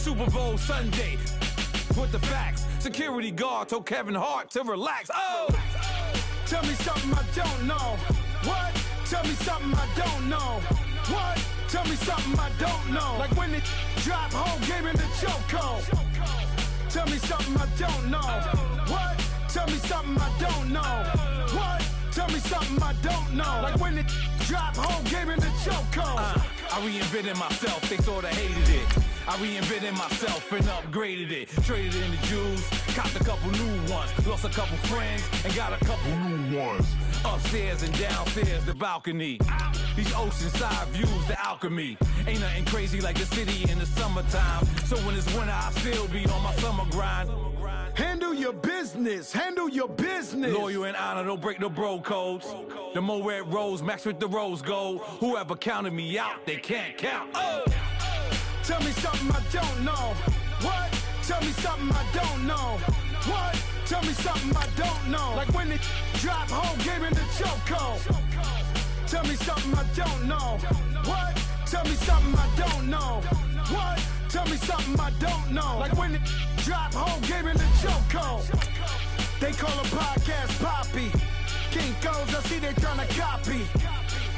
Super Bowl Sunday. With the facts, security guard told Kevin Hart to relax. Oh! Tell me something I don't know. What? Tell me something I don't know. What? Tell me something I don't know. Like when it drop whole game in the chokehold. Tell me something I don't know. What? Tell me something I don't know. What? Tell me something I don't know. Like when it drop whole game in the chokehold. I reinvented myself, they sorta hated it. I reinvented myself and upgraded it. Traded in the Jews, copped a couple new ones. Lost a couple friends and got a couple new ones. Upstairs and downstairs, the balcony. These oceanside views, the alchemy. Ain't nothing crazy like the city in the summertime. So when it's winter, I still be on my summer grind. Handle your business, handle your business. Loyal and honor, don't break no bro codes. The more red rose, match with the rose gold. Whoever counted me out, they can't count. Oh! Tell me something I don't know. What? Tell me something I don't know. What? Tell me something I don't know. Like when it drop whole game in the chokehold. Tell me something I don't know. What? Tell me something I don't know. What? Tell me something I don't know. Like when it drop whole game in the chokehold. They call a podcast Poppy. Kinkos, I see they tryna copy.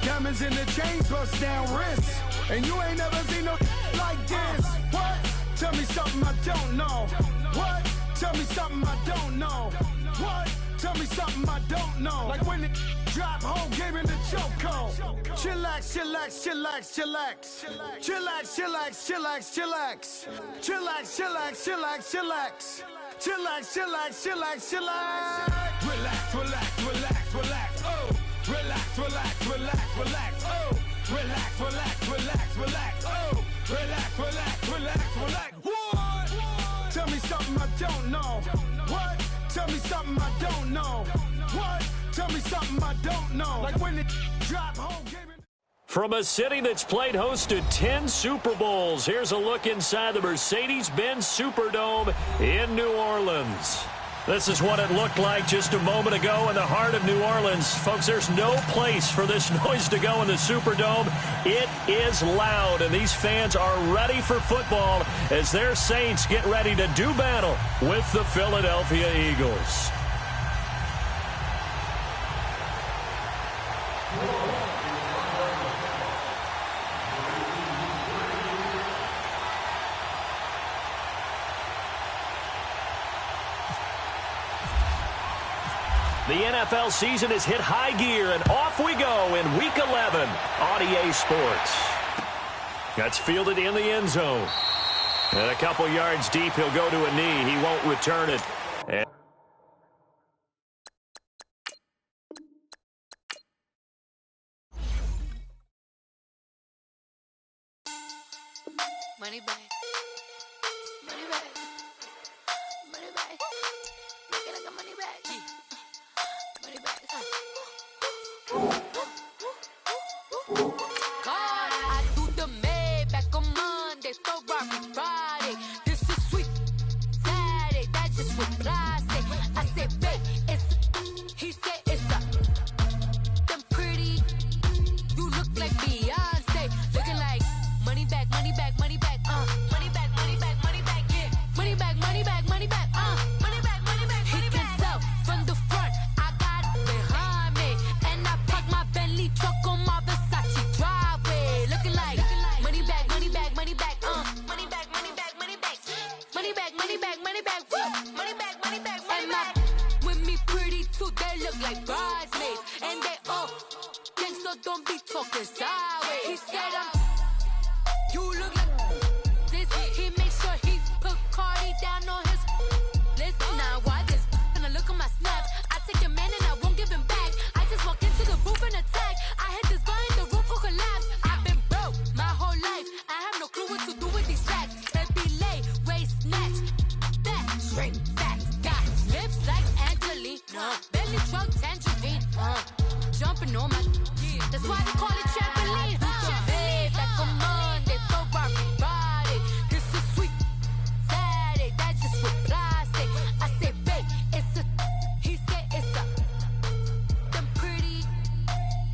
Diamonds in the chains, bust down wrists. And you ain't never seen no like this. What? Tell me something I don't know. What? Tell me something I don't know. What? Tell me something I don't know. Like when it drop whole game in the chokehold. Chillax, chillax, chillax, chillax. Chillax, chillax, chillax, chillax. Chillax, chillax, chillax, chillax. Chillax, chillax, chillax, chillax. Relax, relax, relax, relax. Oh! Relax, relax, relax, relax. Oh! Relax, relax, relax, relax. Oh! Relax, relax, relax, relax. What? Tell me something I don't know. What? Tell me something I don't know. What? Tell me something I don't know. Like when it drop home game. From a city that's played host to 10 Super Bowls, here's a look inside the Mercedes-Benz Superdome in New Orleans. This is what it looked like just a moment ago in the heart of New Orleans. Folks, there's no place for this noise to go in the Superdome. It is loud, and these fans are ready for football as their Saints get ready to do battle with the Philadelphia Eagles. The NFL season has hit high gear, and off we go in Week 11 on EA Sports. That's fielded in the end zone. And a couple yards deep, he'll go to a knee. He won't return it. And money back. Money back. Money back. Make it like a money back. Yeah. Money back. God, I do the Maybach on Monday, Ferrari Friday. This is sweet Saturday. That's just what I say. I said, babe, it's. He said it's a. Them pretty. You look like Beyonce. Looking like money back, money back, money back. Money back, money back, money back. Yeah. Money back, money back, money back. Money back, money back, money back. He can tell from the front. I got it behind me, and I park my Bentley truck on my Versace driveway. Looking like money back, money back, money back. Money back, money back, money back. Money back, money back, money back. Money back, money back, money back. With me pretty too, they look like bridesmaids, and they all gang, so don't be talking sideways. He said you look like this. He makes sure he put Cardi down on his list. Now why this? Gonna look at my snaps. I take your man and I won't give him back. I just walk into the booth and attack. I hit this guy in the roof will collapse. I've been broke my whole life. I have no clue what to do with these racks. That be late, waist snatch. That straight back. Got lips like Angelina. Belly truck tangerine. Jumping on my. That's why they call it trampoline. Babe, like a Monday, Ferrari Friday. This is sweet Saturday. That's just what I say. I say, babe, it's a. He said it's a. Them pretty.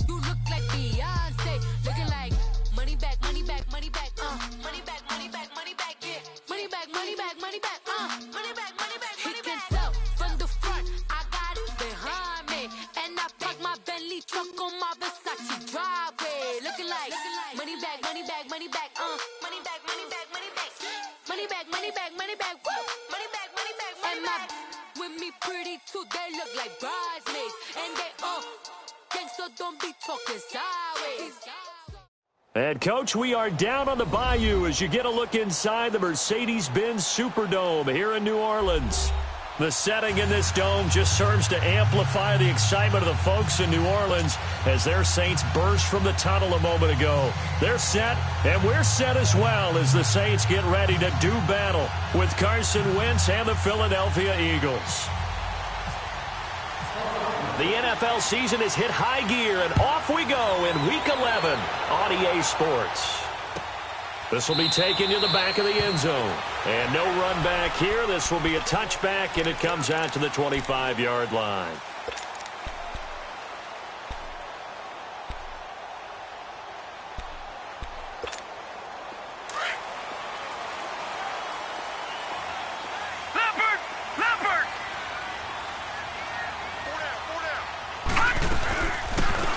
You look like Beyonce. Looking like money back, money back, money back. Money back, money back. money back, money back, money back, money back. He can tell from the front, I got it behind me. And I park my Bentley truck on my Versace driveway. Looking like money back, money back, money back, money back, money back, money back. Money back, money back, money back, woo. Money back, money back, money back. With me pretty too, they look like bridesmaids. And they gang, so don't be talking sideways. And, Coach, we are down on the bayou as you get a look inside the Mercedes-Benz Superdome here in New Orleans. The setting in this dome just serves to amplify the excitement of the folks in New Orleans as their Saints burst from the tunnel a moment ago. They're set, and we're set as well as the Saints get ready to do battle with Carson Wentz and the Philadelphia Eagles. The NFL season has hit high gear, and off we go in Week 11 on EA Sports. This will be taken to the back of the end zone. And no run back here. This will be a touchback, and it comes out to the 25-yard line.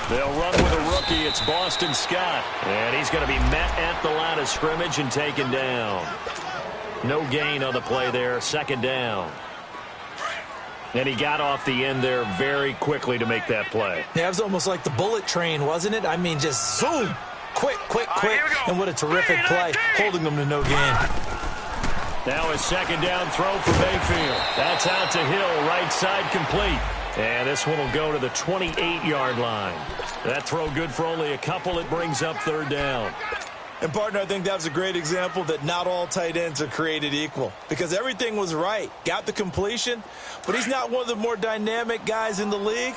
They'll run with a rookie. It's Boston Scott. And he's going to be met at the line of scrimmage and taken down. No gain on the play there. Second down. And he got off the end there very quickly to make that play. Yeah, it was almost like the bullet train, wasn't it? I mean, just zoom. Quick, quick, quick. And what a terrific play, holding them to no gain. Now a second down throw for Mayfield. That's out to Hill, right side complete. And this one will go to the 28-yard line. That throw good for only a couple. It brings up third down. And, partner, I think that was a great example that not all tight ends are created equal because everything was right. Got the completion, but he's not one of the more dynamic guys in the league.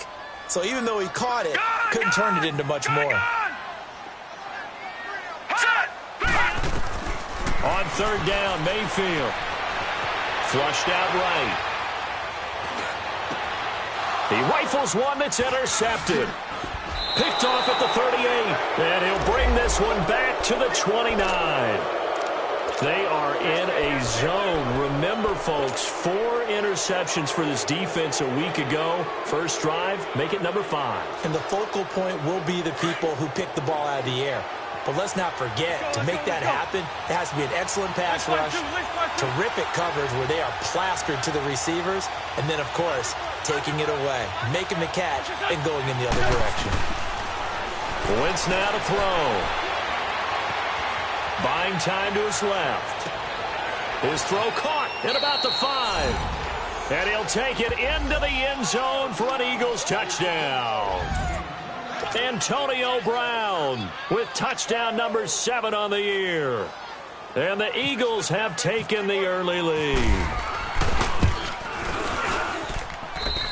So even though he caught it, couldn't turn it into much more. On third down, Mayfield. Flushed out right. He rifles one that's intercepted. Picked off at the 38. And he'll bring this one back to the 29. They are in a zone. Remember, folks, 4 interceptions for this defense a week ago. First drive, make it number 5. And the focal point will be the people who pick the ball out of the air. But let's not forget, to make that happen, it has to be an excellent pass rush, terrific coverage where they are plastered to the receivers, and then, of course, taking it away, making the catch, and going in the other direction. Wentz now to throw. Buying time to his left. His throw caught at about the 5. And he'll take it into the end zone for an Eagles touchdown. Antonio Brown with touchdown number 7 on the year. And the Eagles have taken the early lead.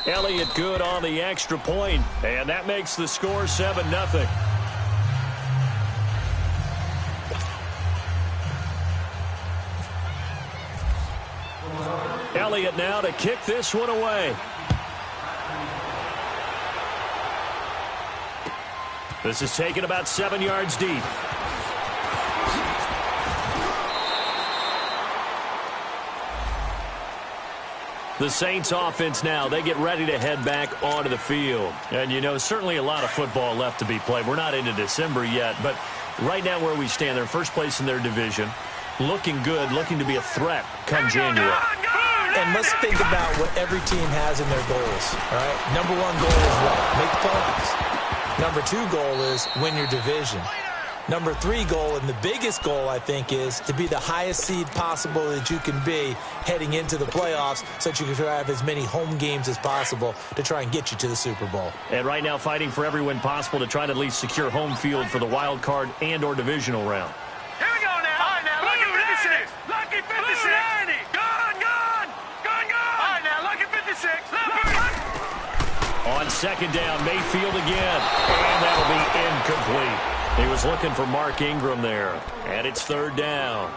Elliott good on the extra point, and that makes the score 7-0. Elliott now to kick this one away. This is taken about 7 yards deep. The Saints offense now, they get ready to head back onto the field. And, you know, certainly a lot of football left to be played. We're not into December yet, but right now where we stand, they're in first place in their division. Looking good, looking to be a threat come January. And let's think about what every team has in their goals, all right? Number 1 goal is what? Make the playoffs. Number 2 goal is win your division. Number 3 goal, and the biggest goal, I think, is to be the highest seed possible that you can be heading into the playoffs so that you can have as many home games as possible to try and get you to the Super Bowl. And right now fighting for every win possible to try to at least secure home field for the wild card and or divisional round. Here we go now. All right, now, lucky 56. Lucky 56. Gone, gone. Gone, gone. All right, now, lucky 56. On second down, Mayfield again. And that'll be incomplete. He was looking for Mark Ingram there. And it's third down.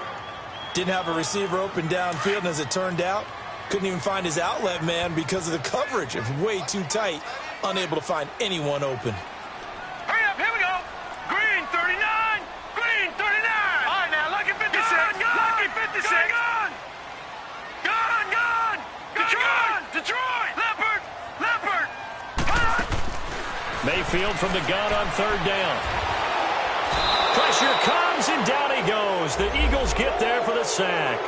Didn't have a receiver open downfield, and as it turned out, couldn't even find his outlet man because of the coverage. It was way too tight, unable to find anyone open. Hurry up, here we go. Green 39. Green 39. All right, now, lucky 56. Lucky 56. backfield from the gun on third down. Pressure comes, and down he goes. The Eagles get there for the sack.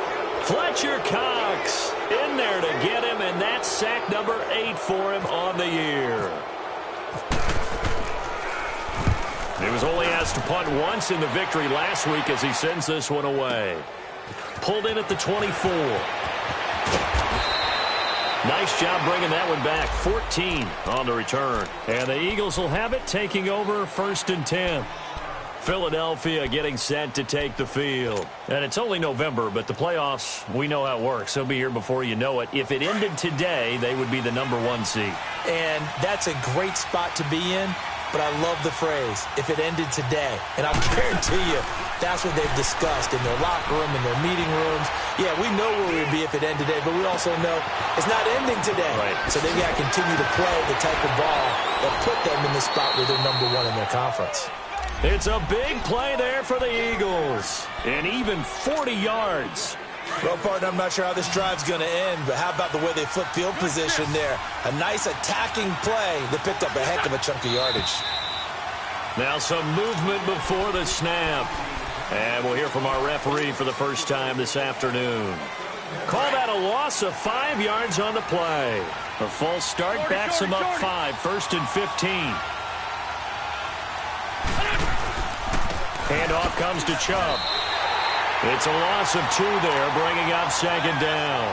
Fletcher Cox in there to get him, and that's sack number 8 for him on the year. He was only asked to punt once in the victory last week as he sends this one away. Pulled in at the 24. Nice job bringing that one back. 14 on the return. And the Eagles will have it, taking over 1st and 10. Philadelphia getting set to take the field. And it's only November, but the playoffs, we know how it works. They'll be here before you know it. If it ended today, they would be the #1 seed. And that's a great spot to be in, but I love the phrase, if it ended today. And I guarantee you, that's what they've discussed in their locker room, in their meeting rooms. Yeah, we know where we'd be if it ended today, but we also know it's not ending today. Right. So they've got to continue to play the type of ball that put them in the spot where they're #1 in their conference. It's a big play there for the Eagles. And even 40 yards. Well, partner, I'm not sure how this drive's going to end, but how about the way they flip field position there? A nice attacking play that picked up a heck of a chunk of yardage. Now some movement before the snap. And we'll hear from our referee for the first time this afternoon. Call that a loss of 5 yards on the play. A false start backs him up 5, 1st and 15. Handoff comes to Chubb. It's a loss of 2 there, bringing up 2nd down.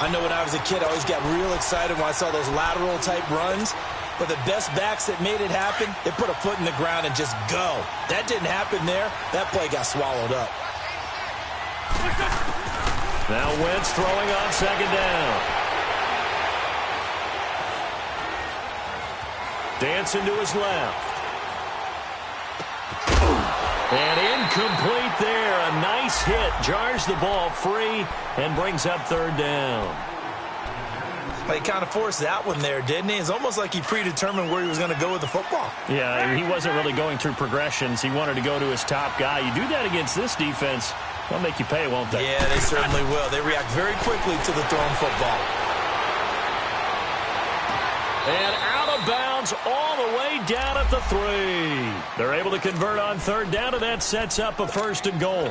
I know when I was a kid, I always got real excited when I saw those lateral-type runs. But the best backs that made it happen, they put a foot in the ground and just go. That didn't happen there. That play got swallowed up. Now Wentz throwing on 2nd down. Dancing to his left. And incomplete there. A nice hit. Jars the ball free and brings up 3rd down. He kind of forced that one there, didn't he? It's almost like he predetermined where he was going to go with the football. Yeah, he wasn't really going through progressions. He wanted to go to his top guy. You do that against this defense, they'll make you pay, won't they? Yeah, they certainly will. They react very quickly to the thrown football. And out of bounds all the way down at the 3. They're able to convert on 3rd down, and that sets up a 1st and goal.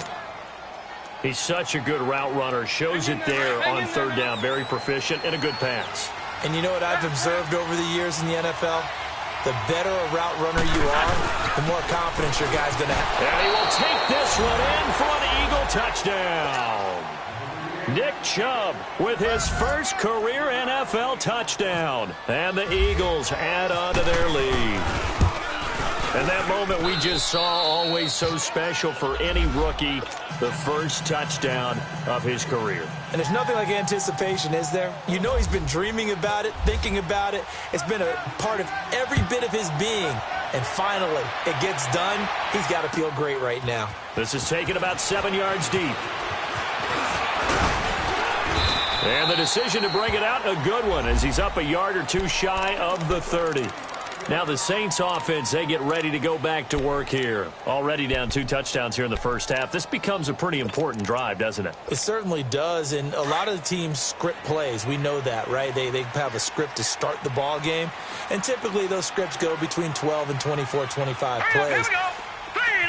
He's such a good route runner. Shows it there on 3rd down. Very proficient and a good pass. And you know what I've observed over the years in the NFL? The better a route runner you are, the more confidence your guy's going to have. And he will take this one in for an Eagle touchdown. Nick Chubb with his first career NFL touchdown. And the Eagles add on to their lead. And that moment we just saw, always so special for any rookie, the first touchdown of his career. And there's nothing like anticipation, is there? You know he's been dreaming about it, thinking about it. It's been a part of every bit of his being. And finally, it gets done. He's got to feel great right now. This is taken about 7 yards deep. And the decision to bring it out, a good one, as he's up a yard or 2 shy of the 30. Now the Saints offense, they get ready to go back to work here. Already down 2 touchdowns here in the first half. This becomes a pretty important drive, doesn't it? It certainly does, and a lot of the teams script plays. We know that, right? They have a script to start the ball game, and typically those scripts go between 12 and 24, 25 plays.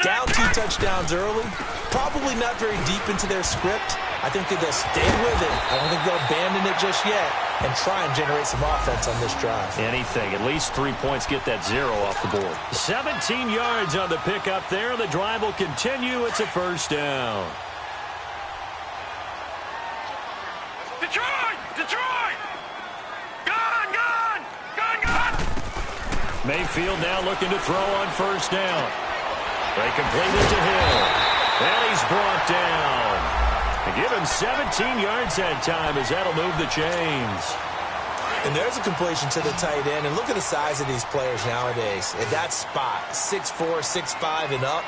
Down 2 touchdowns early, probably not very deep into their script. I think that they'll stay with it. I don't think they'll abandon it just yet and try and generate some offense on this drive. Anything. At least 3 points, get that 0 off the board. 17 yards on the pickup there. The drive will continue. It's a 1st down. Detroit! Detroit! Gone! Gone! Gone! Gone! Mayfield now looking to throw on 1st down. They complete it to Hill. And he's brought down. Give him 17 yards that time, as that'll move the chains. And there's a completion to the tight end. And look at the size of these players nowadays. At that spot, 6'4", 6'5", and up.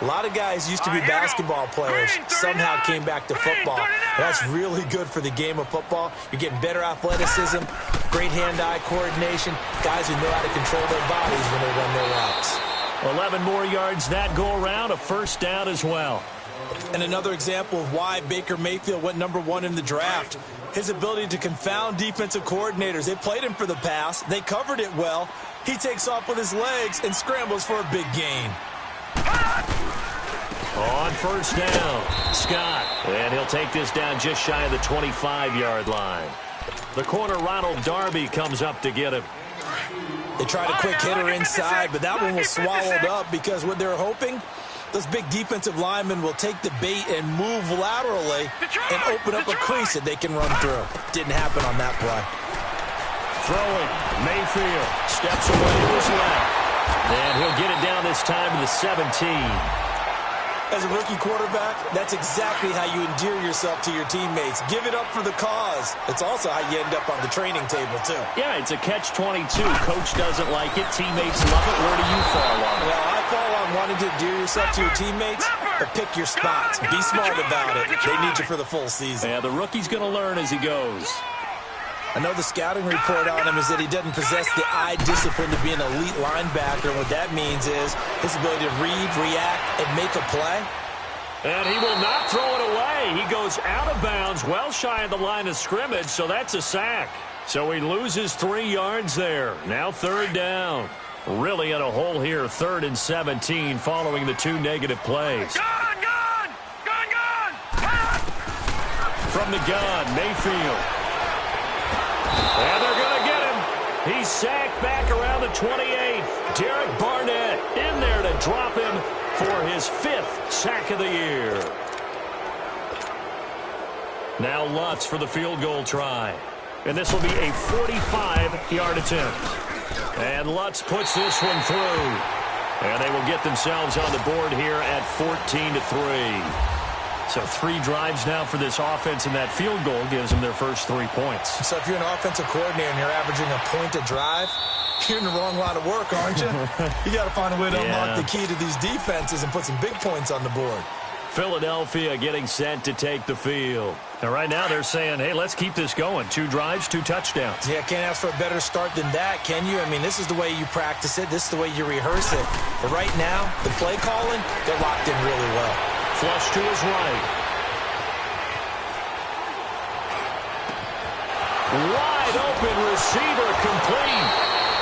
A lot of guys used to be basketball players, somehow came back to football. That's really good for the game of football. You're getting better athleticism, great hand-eye coordination, guys who know how to control their bodies when they run their routes. 11 more yards that go around, a 1st down as well. And another example of why Baker Mayfield went #1 in the draft. His ability to confound defensive coordinators. They played him for the pass. They covered it well. He takes off with his legs and scrambles for a big gain. On first down, Scott. And he'll take this down just shy of the 25-yard line. The corner, Ronald Darby, comes up to get him. They tried a quick hitter inside, but that one was swallowed up because what they're hoping, those big defensive linemen will take the bait and move laterally and open up a crease that they can run through. Didn't happen on that play. Throwing, Mayfield steps away to his left. And he'll get it down this time to the 17. As a rookie quarterback, that's exactly how you endear yourself to your teammates. Give it up for the cause. It's also how you end up on the training table, too. Yeah, it's a catch-22. Coach doesn't like it. Teammates love it. Where do you fall on it? Well, I fall on wanting to endear yourself to your teammates, but pick your spots. Be smart about it. They need you for the full season. Yeah, the rookie's going to learn as he goes. I know the scouting report on him is that he doesn't possess the eye discipline to be an elite linebacker. What that means is his ability to read, react, and make a play. And he will not throw it away. He goes out of bounds, well shy of the line of scrimmage, so that's a sack. So he loses 3 yards there. Now third down. Really in a hole here, 3rd and 17 following the 2 negative plays. Gun! From the gun, Mayfield. And they're going to get him. He's sacked back around the 28. Derek Barnett in there to drop him for his 5th sack of the year. Now Lutz for the field goal try. And this will be a 45-yard attempt. And Lutz puts this one through. And they will get themselves on the board here at 14-3. So 3 drives now for this offense, and that field goal gives them their first 3 points. So if you're an offensive coordinator and you're averaging a point a drive, you're in the wrong line of work, aren't you? You got to find a way to unlock the key to these defenses and put some big points on the board. Philadelphia getting set to take the field. And right now they're saying, hey, let's keep this going. 2 drives, 2 touchdowns. Yeah, can't ask for a better start than that, can you? I mean, this is the way you practice it. This is the way you rehearse it. But right now, the play calling, they're locked in really well. Flush to his right. Wide open receiver complete.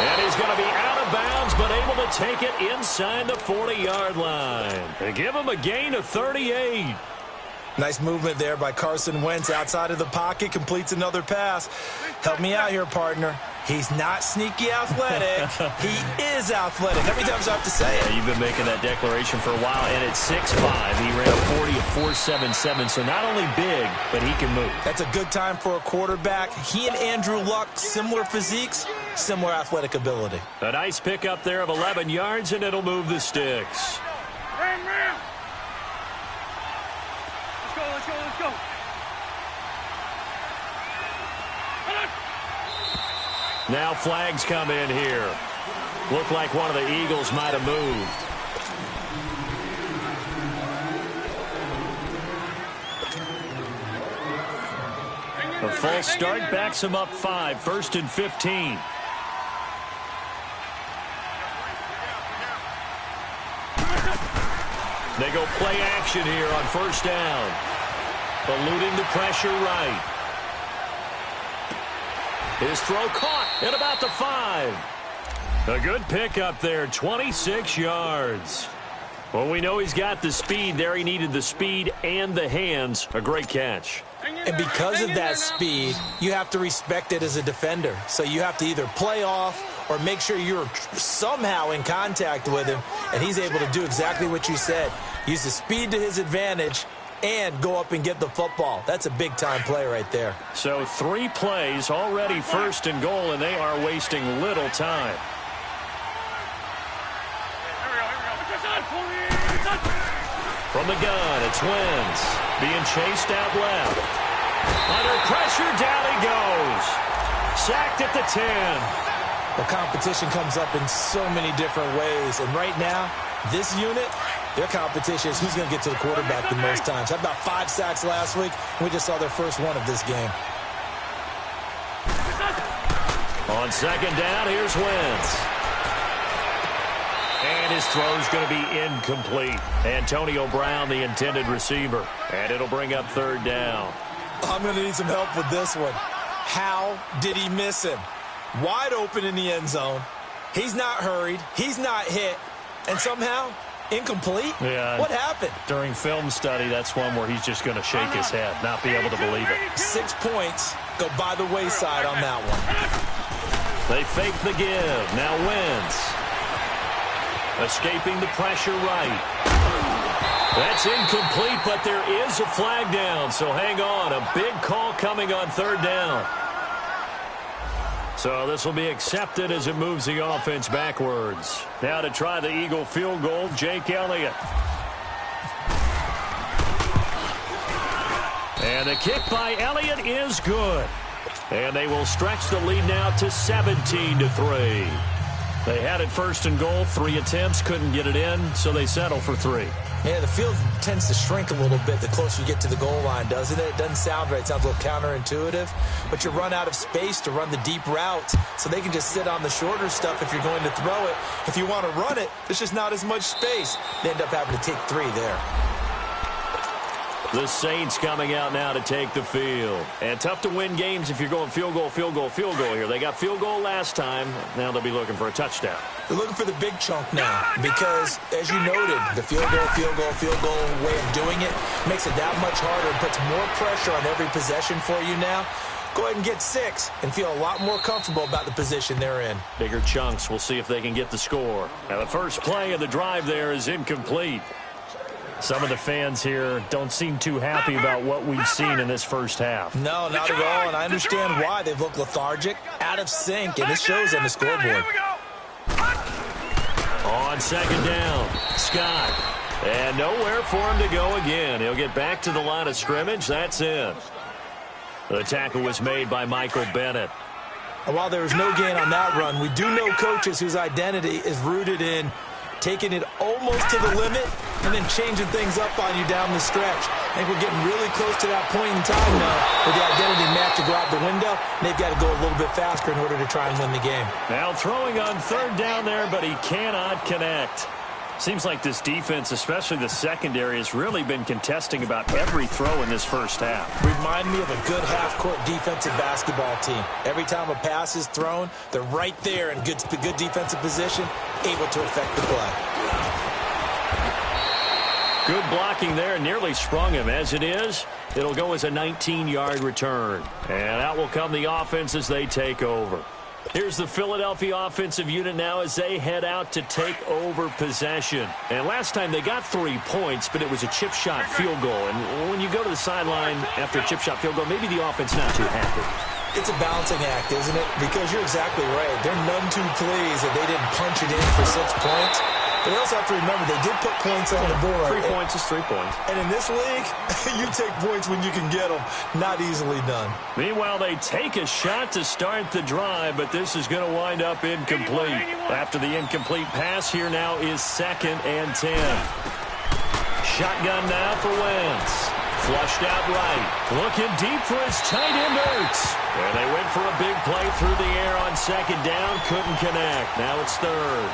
And he's going to be out of bounds, but able to take it inside the 40-yard line. And give him a gain of 38. Nice movement there by Carson Wentz outside of the pocket, completes another pass. Help me out here, partner. He's not sneaky athletic. He is athletic. How many times do I have to say it? Yeah, you've been making that declaration for a while, and at 6'5", he ran a 40 of 4.77, so not only big, but he can move. That's a good time for a quarterback. He and Andrew Luck, similar physiques, similar athletic ability. A nice pickup there of 11 yards, and it'll move the sticks. Let's go. Now flags come in here. Looked like one of the Eagles might have moved. A false start backs him up 5, 1st and 15. They go play action here on first down. Eluding the pressure right. His throw caught at about the 5. A good pickup there, 26 yards. Well, we know he's got the speed there. He needed the speed and the hands. A great catch. And because of that speed, you have to respect it as a defender. So you have to either play off or make sure you're somehow in contact with him, and he's able to do exactly what you said. Use the speed to his advantage and go up and get the football. That's a big-time play right there. So 3 plays, already 1st and goal, and they are wasting little time. From the gun, it's Wentz. Being chased out left. Under pressure, down he goes. Sacked at the 10. The competition comes up in so many different ways. And right now, this unit, their competition is who's going to get to the quarterback the most times. Had about 5 sacks last week. We just saw their first one of this game. On second down, here's Wentz. And And his throw's going to be incomplete. Antonio Brown, the intended receiver. And it'll bring up third down. I'm going to need some help with this one. How did he miss him? Wide open in the end zone. He's not hurried. He's not hit. And somehow, incomplete? Yeah. What happened? During film study, that's one where he's just going to shake his head, not be able to believe it. 6 points go by the wayside on that one. They fake the give. Now Wentz. Escaping the pressure right. That's incomplete, but there is a flag down, so hang on. A big call coming on third down. So this will be accepted as it moves the offense backwards. Now to try the Eagle field goal, Jake Elliott. And the kick by Elliott is good. And they will stretch the lead now to 17-3. They had it first and goal, 3 attempts, couldn't get it in, so they settle for 3. Yeah, the field tends to shrink a little bit the closer you get to the goal line, doesn't it? It doesn't sound right. It sounds a little counterintuitive. But you run out of space to run the deep routes, so they can just sit on the shorter stuff if you're going to throw it. If you want to run it, there's just not as much space. They end up having to take 3 there. The Saints coming out now to take the field. And tough to win games if you're going field goal, field goal, field goal here. They got field goal last time. Now they'll be looking for a touchdown. They're looking for the big chunk now because, as you noted, the field goal way of doing it makes it that much harder and puts more pressure on every possession for you now. Go ahead and get 6 and feel a lot more comfortable about the position they're in. Bigger chunks. We'll see if they can get the score. Now the first play of the drive there is incomplete. Some of the fans here don't seem too happy about what we've seen in this first half. No, not at all, and I understand why. They've looked lethargic, out of sync, and it shows on the scoreboard. On second down, Scott. And nowhere for him to go again. He'll get back to the line of scrimmage. That's it. The tackle was made by Michael Bennett. And while there was no gain on that run, we do know coaches whose identity is rooted in taking it almost to the limit and then changing things up on you down the stretch. I think we're getting really close to that point in time now where the identity match to go out the window, and they've got to go a little bit faster in order to try and win the game. Now throwing on third down there, but he cannot connect. Seems like this defense, especially the secondary, has really been contesting about every throw in this first half. Remind me of a good half-court defensive basketball team. Every time a pass is thrown, they're right there in good defensive position, able to affect the play. Good blocking there, nearly sprung him. As it is, it'll go as a 19-yard return. And out will come the offense as they take over. Here's the Philadelphia offensive unit now as they head out to take over possession. And last time they got 3 points, but it was a chip shot field goal. And when you go to the sideline after a chip shot field goal, maybe the offense not too happy. It's a balancing act, isn't it? Because you're exactly right. They're none too pleased that they didn't punch it in for 6 points. But you also have to remember they did put points on the board. 3 points is 3 points. And in this league, you take points when you can get them. Not easily done. Meanwhile, they take a shot to start the drive, but this is going to wind up incomplete. After the incomplete pass, here now is 2nd and 10. Shotgun now for Wentz. Flushed out right. Looking deep for his tight end Ertz. And they went for a big play through the air on 2nd down. Couldn't connect. Now it's 3rd.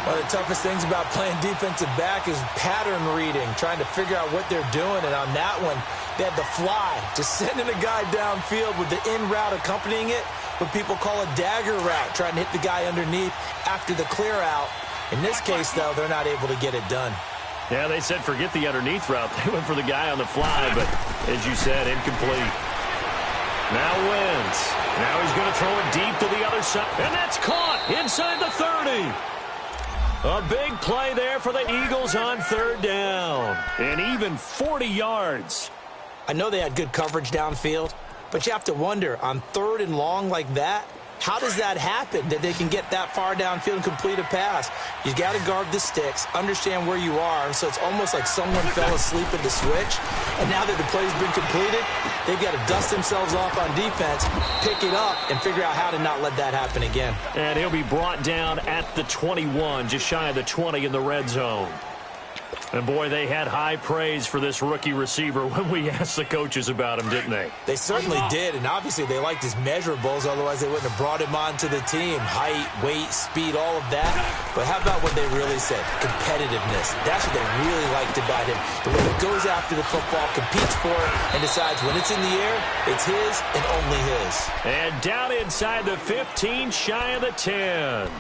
One of the toughest things about playing defensive back is pattern reading, trying to figure out what they're doing. And on that one, they had the fly, just sending a guy downfield with the in route accompanying it, what people call a dagger route, trying to hit the guy underneath after the clear out. In this case, though, they're not able to get it done. Yeah, they said forget the underneath route. They went for the guy on the fly, but as you said, incomplete. Now Wentz. Now he's going to throw it deep to the other side. And that's caught inside the 30. A big play there for the Eagles on 3rd down. And even 40 yards. I know they had good coverage downfield, but you have to wonder, on 3rd and long like that, how does that happen, that they can get that far downfield and complete a pass? You got to guard the sticks, understand where you are, so it's almost like someone fell asleep at the switch, and now that the play's been completed, they've got to dust themselves off on defense, pick it up, and figure out how to not let that happen again. And he'll be brought down at the 21, just shy of the 20 in the red zone. And, boy, they had high praise for this rookie receiver when we asked the coaches about him, didn't they? They certainly did, and obviously they liked his measurables. Otherwise, they wouldn't have brought him onto the team. Height, weight, speed, all of that. But how about what they really said? Competitiveness. That's what they really liked about him. The way he goes after the football, competes for it, and decides when it's in the air, it's his and only his. And down inside the 15, shy of the 10.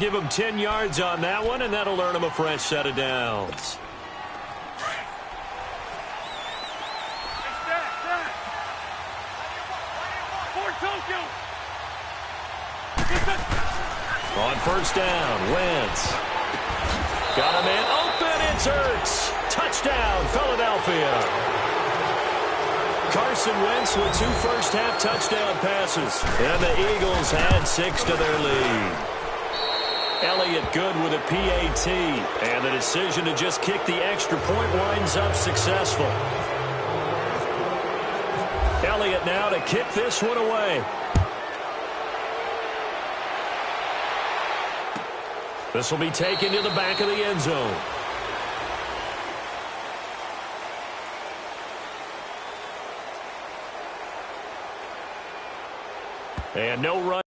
Give him 10 yards on that one, and that'll earn him a fresh set of downs. On first down, Wentz. Got a man open, it's Ertz. Touchdown, Philadelphia. Carson Wentz with 2 first-half touchdown passes. And the Eagles had 6 to their lead. Elliott good with a PAT. And the decision to just kick the extra point winds up successful. Elliott now to kick this one away. This will be taken to the back of the end zone. And no run.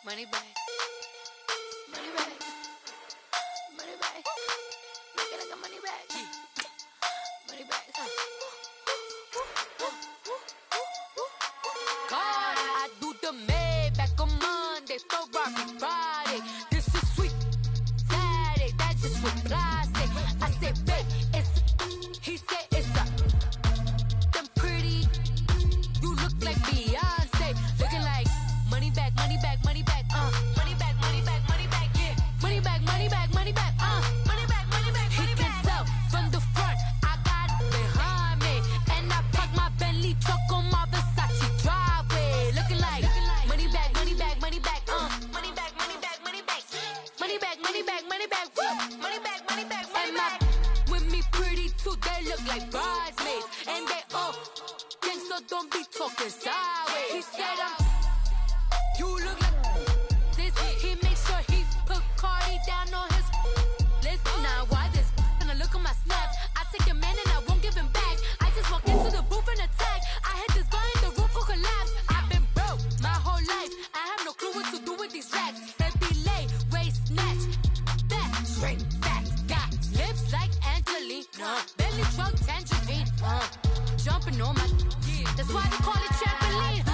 Money back. Money back. Money back. Make it like a money back. Money back. God, I do the Maybach on Monday, Ferrari Friday. This is sweet Saturday. That's just what I say. I say, babe, it's. He said it's a. Them pretty. You look like Beyonce. Looking like money back, money back, money back. Money back, money back, money back, yeah. Money back, money back, money back, money back, money back, money back. He can tell from the front, I got it behind me. And I park my Bentley truck on my Versace driveway. Looking like money back, money back, money back, money back, money back, money back. Money back, money back, money back, woo. Money back, money back, money back. With me pretty too, they look like bridesmaids. And they all gang, so don't be talking sideways. He said you look like this. He makes sure he put Cardi down on his list. Now why this? Gonna look at my snap. I take your man and I won't give him back. I just walk into the booth and attack. I hit this guy in the roof will collapse. I've been broke my whole life. I have no clue what to do with these racks. Heavy lay, waist snatch, back straight back. Got lips like Angelina, belly truck tangerine. Jumping on my, that's why they call it trampoline.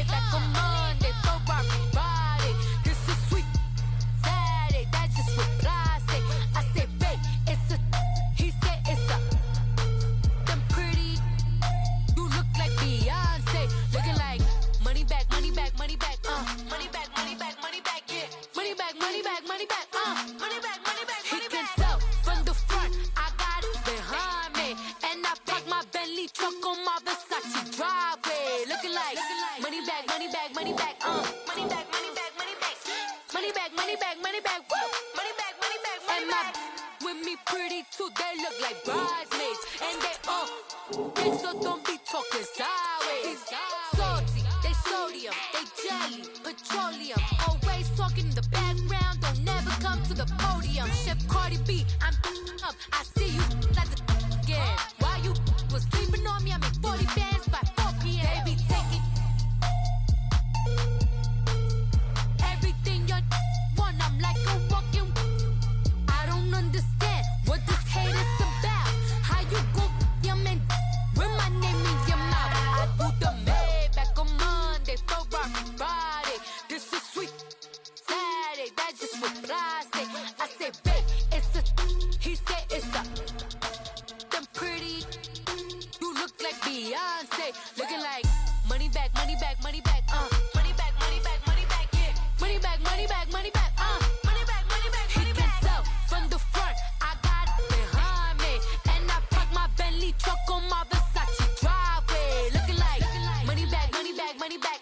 Back on Monday, Ferrari Friday. This is sweet Saturday. That's just what I say. I say, babe, it's a. He said it's a. Them pretty. You look like Beyonce. Looking like money back, money back, money back. Money back, money back, money back. Yeah. Money back, money back, money back. Money back, money back, money back. He can tell from the front, I got it behind me. And I park my Bentley truck on my Versace driveway. Looking like money back, money back, money back. Money back, money back, money back. Money back, money back, money back. Woo. Money back, money back, money back. With me pretty too, they look like bridesmaids. And they all gang, so don't be talking sideways. Salty, they sodium, they jelly, petroleum. Always talking in the background, don't never come to the podium. Chef Cardi B, I'm up. I see you like the again. Why you was sleeping on me? I make 40 bands by 4 p.m. They be taking everything you want. I'm like a walking. I don't understand what this hate is about. How you go your man with my name in your mouth? I do the Maybach on Monday, Ferrari Friday. This is sweet Saturday. That's just what I say. I say, babe, it's a. He said it's a. Them pretty. You look like Beyonce. Looking like money back, money back, money back. Money back, money back, money back. Yeah. Money back, money back, money back. Money back, money back, money back. He can tell from the front, I got it behind me. And I park my Bentley truck on my Versace driveway. Looking like money back, money back, money back.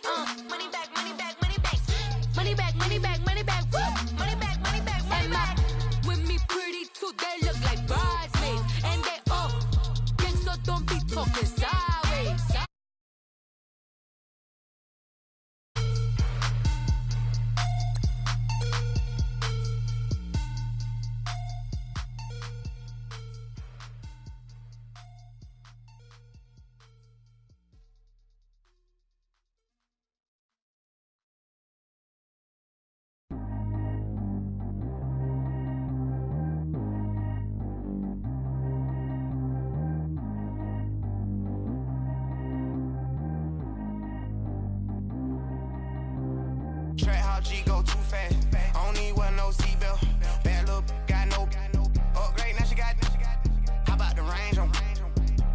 Money back, money back, money back. Money back, money back, money back. Woo. Money back, money back, money back. With me pretty too, they look like bridesmaids. Top G go too fast. I don't need wear no seatbelt. Bad little got no upgrade. Now she got. How about the range on?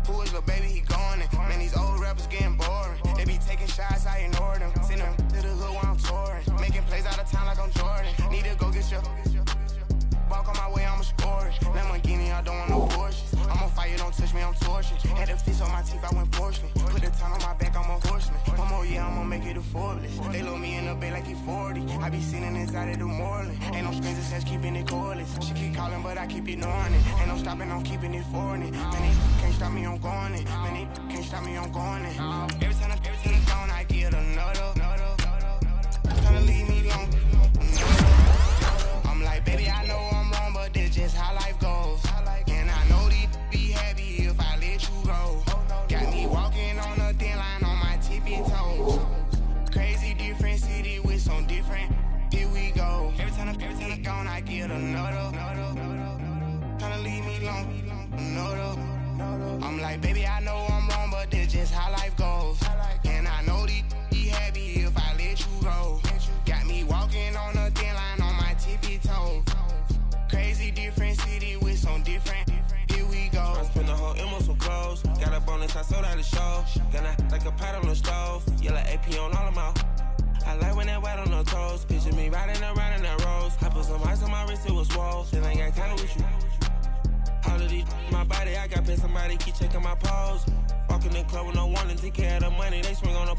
Who is little baby? He going in. Man, these old rappers getting boring. They be taking shots, I ignore them. Send them to the hood while I'm touring. Making plays out of town like I'm Jordan. Need to go get your. Walk on my way, I'ma score it. Lamborghini, I don't want no Porsches. I'm on fire, don't touch me, I'm torching. Had the fish on my teeth, I went porcelain. Put the time on my back, I'm a horseman. One more year, I'ma make it a Forbes. They load me in the bay like he 40. I be sitting inside of the Moreland. Ain't no strings, it says keeping it cordless. She keep calling, but I keep ignoring it. Ain't no stopping, I'm keeping it foreign it. Man, they can't stop me, I'm going it. Man, they can't stop me, I'm going it. Every time I'm gone, I get another. Tryna leave me alone. I'm like, baby, I know I'm wrong, but this just how life goes. And I know these be happy if I let you go. Got me walking on a thin line on my tippy toes. Crazy different city with some different. Here we go. Every time I'm gone, I get another. Tryna leave me alone. Another. I'm like, baby, I know I'm wrong, but this just how life goes. And I know these be happy if I let you go. Got me walking on a thin line on my tippy toes. Crazy different city with some different. Here we go. I spent the whole M on some clothes. Got a bonus, I sold out the show. Gonna like a pot on the stove. Yellow AP on all of my. I like when that wet on the toes. Picture me riding around in that rose. I put some ice on my wrist, it was swole. Still ain't got time with you. All of these, my body, I got paid somebody keep checking my pose. Walking in the club with no warning, take care of the money. They swing on the.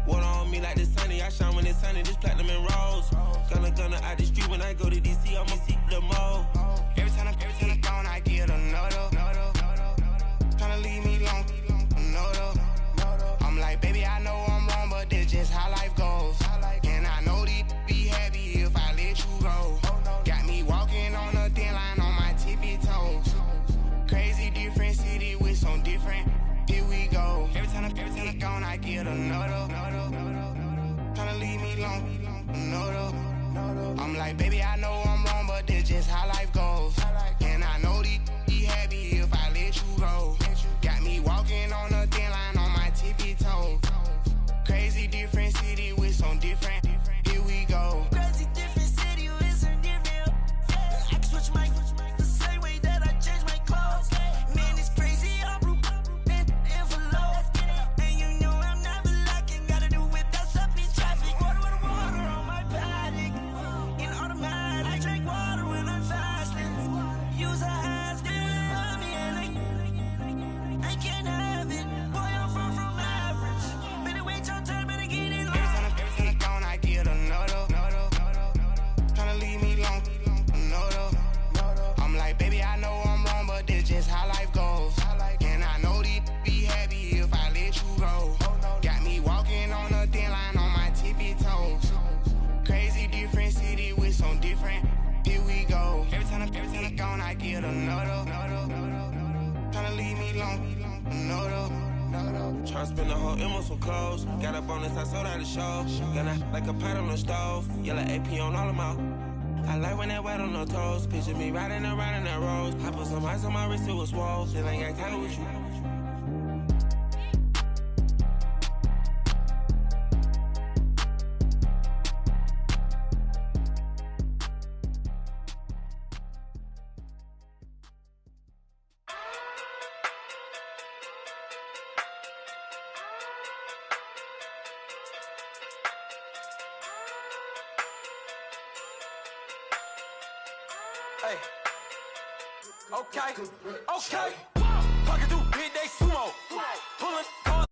Water on me like the sunny, I shine when it's sunny, just platinum and rose. Gonna out the street when I go to DC, I'ma see the mo. Every time I'm gone, I get another. Tryna leave me alone, another. I'm like, baby, I know I'm wrong, but this just how life goes. And I know these be happy if I let you go. Got me walking on a thin line on my tippy toes. Crazy different city with some different. Here we go. Every time I'm gone, I get another. Tryna leave me alone, another. I'm like, baby, I know I'm wrong, but this just how life goes. And I know these be happy if I let you go. Got me walking on a thin line on my tippy toes. Crazy different city with some different. Here we go. Crazy different city with some different. I can switch my the same way that I change my clothes. Man, it's crazy. How life goes. And I know these be happy if I let you go. Got me walking on a thin line on my tippy toes. Crazy different city with some different. Here we go. Every time I'm gone, I get another. Tryna leave me alone, another. Tryna spend the whole M on some clothes. Got a bonus, I sold out the show. Gonna like a pot on the stove. Yellow AP on all of my. I like when that wet on the toes. Picture me riding around in that rose. I put some ice on my wrist, it was swole. Still ain't got time with you. Hey. Okay. Walking through midday sumo. Pulling.